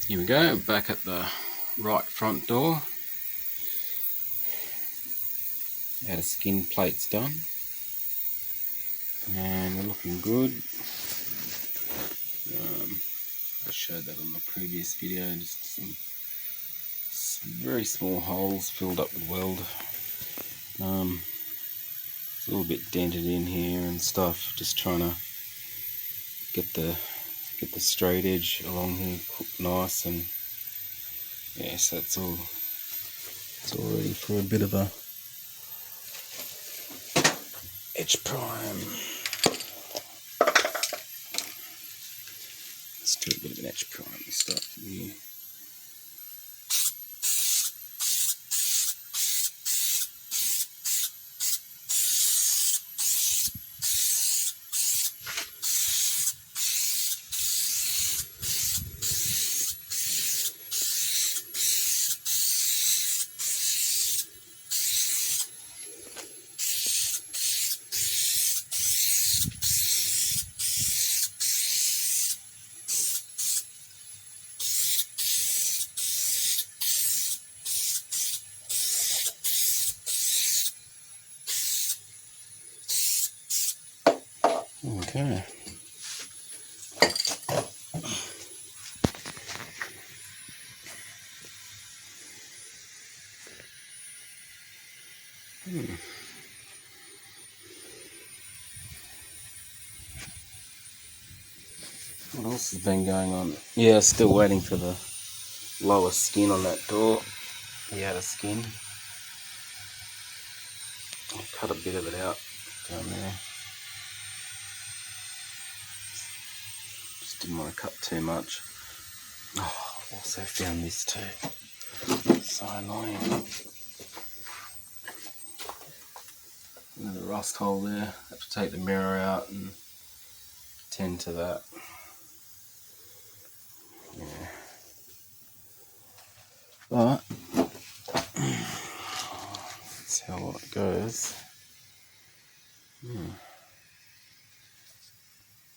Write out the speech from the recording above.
Here we go, back at the right front door. Our skin plate's done, and we're looking good. I showed that on the previous video, just some very small holes filled up with weld. It's a little bit dented in here and stuff, just trying to get the straight edge along here cooked nice, and yeah, so it's all ready for a bit of a edge prime. Let's do a bit of an edge prime and start from here. Okay. What else has been going on? Yeah, still waiting for the lower skin on that door. The outer skin. I'll cut a bit of it out down there. Just didn't want to cut too much. Oh, also found this too. So annoying. Another rust hole there. Have to take the mirror out and tend to that. Yeah. But that's how it goes.